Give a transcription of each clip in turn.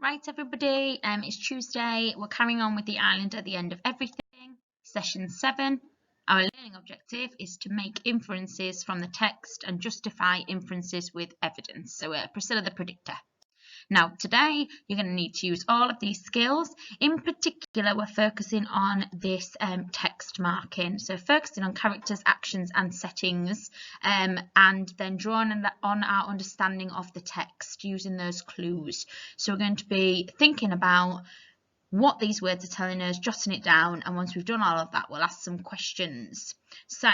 Right, everybody, it's Tuesday. We're carrying on with the island at the end of everything. Session 7. Our learning objective is to make inferences from the text and justify inferences with evidence. So Priscilla the predictor. Now, today, you're going to need to use all of these skills. In particular, we're focusing on this text marking. So focusing on characters, actions, and settings, and then drawing on our understanding of the text using those clues. So we're going to be thinking about what these words are telling us, jotting it down, and once we've done all of that, we'll ask some questions. So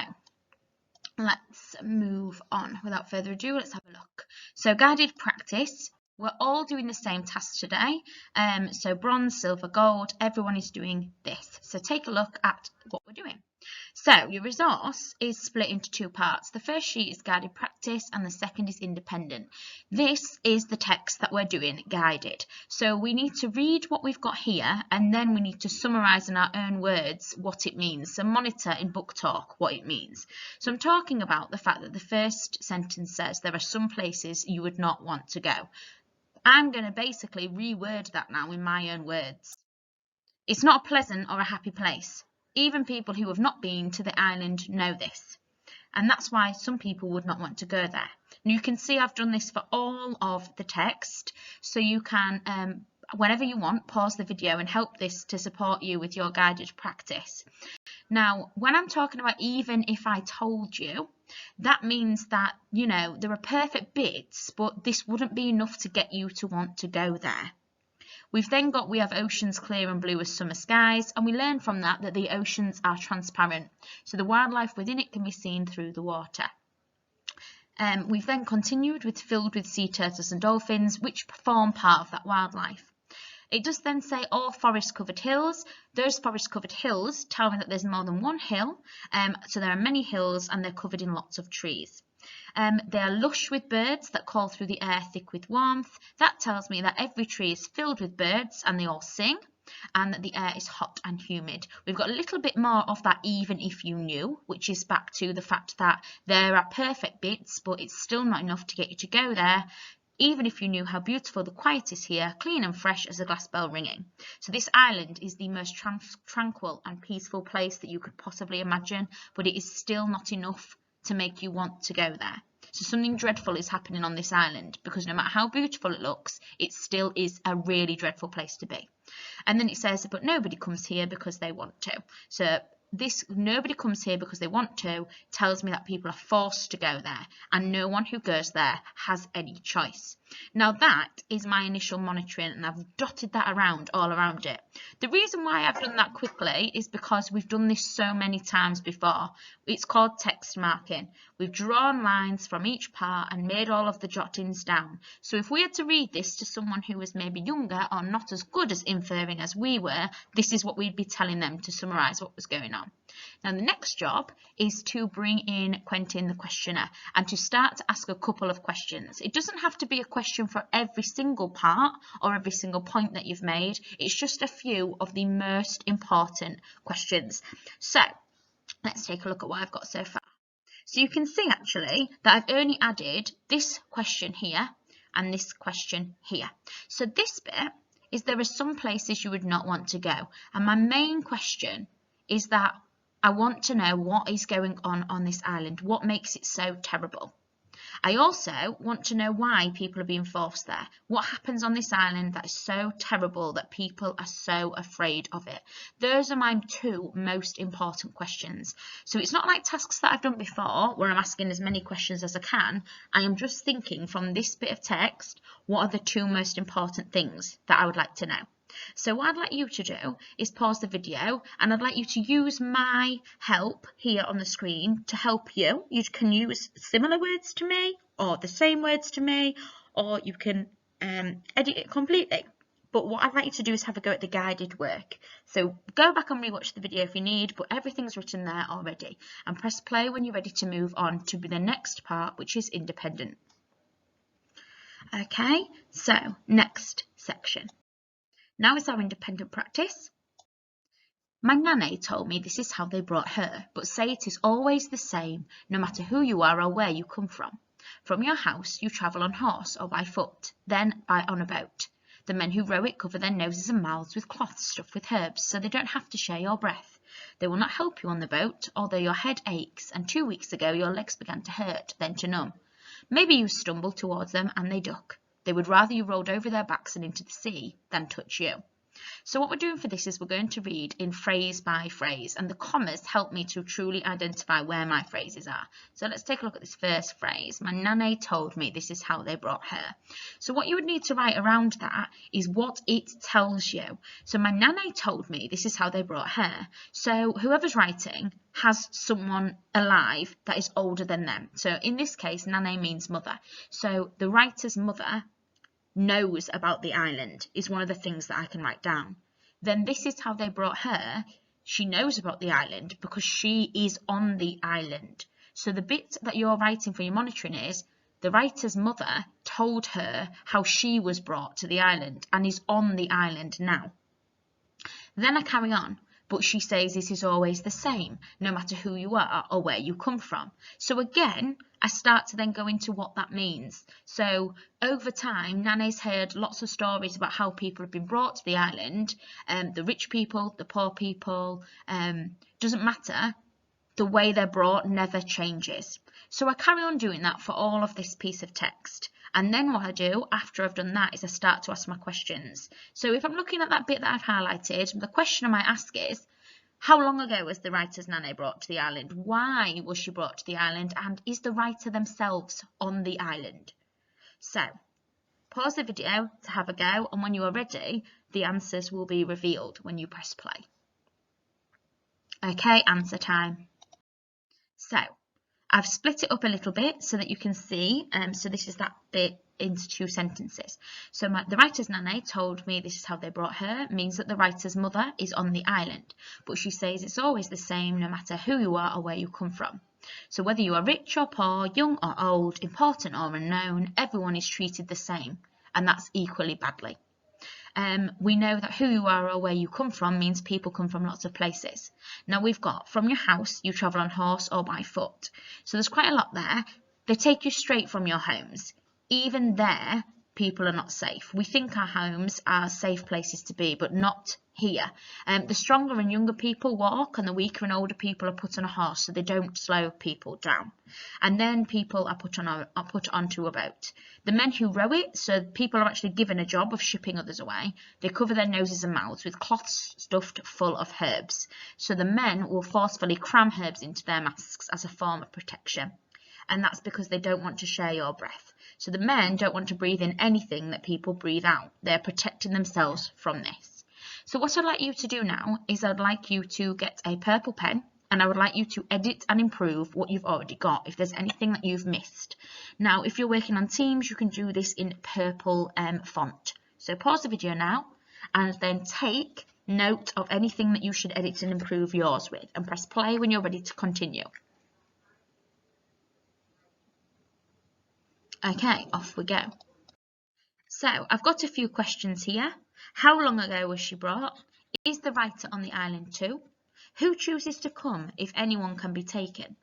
let's move on. Without further ado, let's have a look. So guided practice. We're all doing the same task today. So bronze, silver, gold, everyone is doing this. So take a look at what we're doing. So your resource is split into two parts. The first sheet is guided practice and the second is independent. This is the text that we're doing guided. So we need to read what we've got here and then we need to summarise in our own words what it means. So monitor in book talk what it means. So I'm talking about the fact that the first sentence says there are some places you would not want to go. I'm going to basically reword that now in my own words. It's not a pleasant or a happy place. Even people who have not been to the island know this. And that's why some people would not want to go there. And you can see I've done this for all of the text. So you can, whenever you want, pause the video and help this to support you with your guided practice. Now, when I'm talking about even if I told you, that means that, you know, there are perfect bits, but this wouldn't be enough to get you to want to go there. We have oceans clear and blue as summer skies, and we learn from that the oceans are transparent, so the wildlife within it can be seen through the water. We've then continued with filled with sea turtles and dolphins, which form part of that wildlife. It does then say all forest-covered hills. Those forest-covered hills tell me that there's more than one hill, so there are many hills and they're covered in lots of trees. They are lush with birds that call through the air thick with warmth. That tells me that every tree is filled with birds and they all sing, and that the air is hot and humid. We've got a little bit more of that even if you knew, which is back to the fact that there are perfect bits, but it's still not enough to get you to go there. Even if you knew how beautiful the quiet is here, clean and fresh as a glass bell ringing. So this island is the most tranquil and peaceful place that you could possibly imagine, but it is still not enough to make you want to go there. So something dreadful is happening on this island, because no matter how beautiful it looks, it still is a really dreadful place to be. And then it says, but nobody comes here because they want to. So this nobody comes here because they want to tells me that people are forced to go there, and no one who goes there has any choice. Now that is my initial monitoring, and I've dotted that around all around it. The reason why I've done that quickly is because we've done this so many times before. It's called text marking. We've drawn lines from each part and made all of the jottings down. So if we had to read this to someone who was maybe younger or not as good as inferring as we were, this is what we'd be telling them to summarise what was going on. Now the next job is to bring in Quentin the questioner and to start to ask a couple of questions. It doesn't have to be a question for every single part or every single point that you've made. It's just a few of the most important questions. So let's take a look at what I've got so far. So you can see actually that I've only added this question here and this question here. So this bit is there are some places you would not want to go. And my main question is that I want to know what is going on this island. What makes it so terrible? I also want to know why people are being forced there. What happens on this island that is so terrible that people are so afraid of it? Those are my two most important questions. So it's not like tasks that I've done before where I'm asking as many questions as I can. I am just thinking from this bit of text, what are the two most important things that I would like to know? So what I'd like you to do is pause the video, and I'd like you to use my help here on the screen to help you. You can use similar words to me or the same words to me, or you can edit it completely. But what I'd like you to do is have a go at the guided work. So go back and rewatch the video if you need, but everything's written there already. And press play when you're ready to move on to the next part, which is independent. Okay, so next section. Now is our independent practice. My nanny told me this is how they brought her, but say it is always the same, no matter who you are or where you come from. From your house you travel on horse or by foot, then on a boat. The men who row it cover their noses and mouths with cloths stuffed with herbs, so they don't have to share your breath. They will not help you on the boat, although your head aches, and 2 weeks ago your legs began to hurt, then to numb. Maybe you stumble towards them and they duck. They would rather you rolled over their backs and into the sea than touch you. So what we're doing for this is we're going to read in phrase by phrase, and the commas help me to truly identify where my phrases are. So let's take a look at this first phrase. My nanny told me this is how they brought her. So what you would need to write around that is what it tells you. So my nanny told me this is how they brought her. So whoever's writing has someone alive that is older than them. So in this case, nanny means mother. So the writer's mother knows about the island is one of the things that I can write down. Then this is how they brought her. She knows about the island because she is on the island. So the bit that you're writing for your monitoring is the writer's mother told her how she was brought to the island and is on the island now. Then I carry on. But she says this is always the same, no matter who you are or where you come from. So again, I start to then go into what that means. So over time, Nanny's heard lots of stories about how people have been brought to the island. The rich people, the poor people, doesn't matter. The way they're brought never changes. So I carry on doing that for all of this piece of text. And then what I do after I've done that is I start to ask my questions. So if I'm looking at that bit that I've highlighted, the question I might ask is, how long ago was the writer's nanny brought to the island? Why was she brought to the island? And is the writer themselves on the island? So pause the video to have a go, and when you are ready, the answers will be revealed when you press play. Okay, answer time. So I've split it up a little bit so that you can see, so this is that bit into 2 sentences. So the writer's nanny told me this is how they brought her means that the writer's mother is on the island, but she says it's always the same no matter who you are or where you come from. So whether you are rich or poor, young or old, important or unknown, everyone is treated the same, and that's equally badly. We know that who you are or where you come from means people come from lots of places. Now we've got from your house, you travel on horse or by foot. So there's quite a lot there. They take you straight from your homes. Even there, people are not safe. We think our homes are safe places to be, but not here. The stronger and younger people walk, and the weaker and older people are put on a horse so they don't slow people down. And then people are put onto a boat. The men who row it, so people are actually given a job of shipping others away. They cover their noses and mouths with cloths stuffed full of herbs. So the men will forcefully cram herbs into their masks as a form of protection. And that's because they don't want to share your breath. So the men don't want to breathe in anything that people breathe out. They're protecting themselves from this. So what I'd like you to do now is I'd like you to get a purple pen, and I would like you to edit and improve what you've already got if there's anything that you've missed. Now, if you're working on Teams, you can do this in purple font. So pause the video now and then take note of anything that you should edit and improve yours with, and press play when you're ready to continue. Okay, off we go. So I've got a few questions here. How long ago was she brought? Is the writer on the island too? Who chooses to come if anyone can be taken?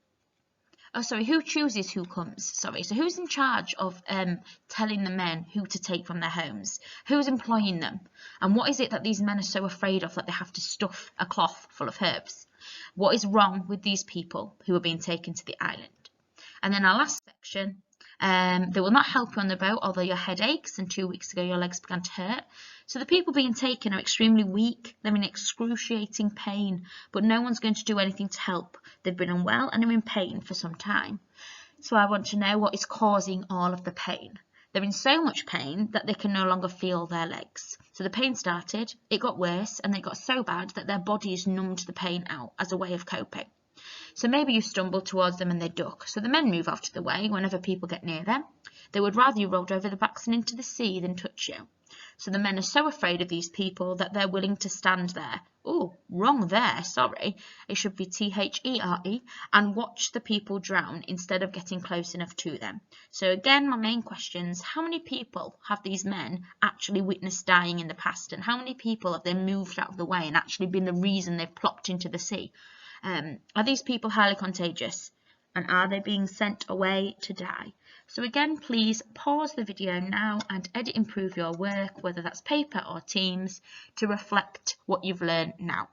Oh, sorry, who chooses who comes? Sorry, so who's in charge of telling the men who to take from their homes? Who's employing them? And what is it that these men are so afraid of that they have to stuff a cloth full of herbs? What is wrong with these people who are being taken to the island? And then our last section, they will not help you on the boat, although your head aches, and 2 weeks ago your legs began to hurt. So the people being taken are extremely weak, they're in excruciating pain, but no one's going to do anything to help. They've been unwell and are in pain for some time. So I want to know what is causing all of the pain. They're in so much pain that they can no longer feel their legs. So the pain started, it got worse, and it got so bad that their bodies numbed the pain out as a way of coping. So maybe you stumble towards them and they duck. So the men move out of the way whenever people get near them. They would rather you rolled over the backs and into the sea than touch you. So the men are so afraid of these people that they're willing to stand there. Oh, wrong there, sorry. It should be THERE, and watch the people drown instead of getting close enough to them. So again, my main questions, how many people have these men actually witnessed dying in the past? And how many people have they moved out of the way and actually been the reason they've plopped into the sea? Are these people highly contagious? And are they being sent away to die? So again, please pause the video now and edit improve your work, whether that's paper or Teams, to reflect what you've learned now.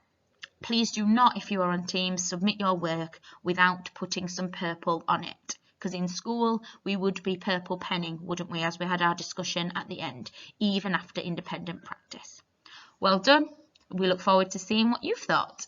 Please do not, if you are on Teams, submit your work without putting some purple on it, because in school we would be purple penning, wouldn't we, as we had our discussion at the end, even after independent practice. Well done. We look forward to seeing what you've thought.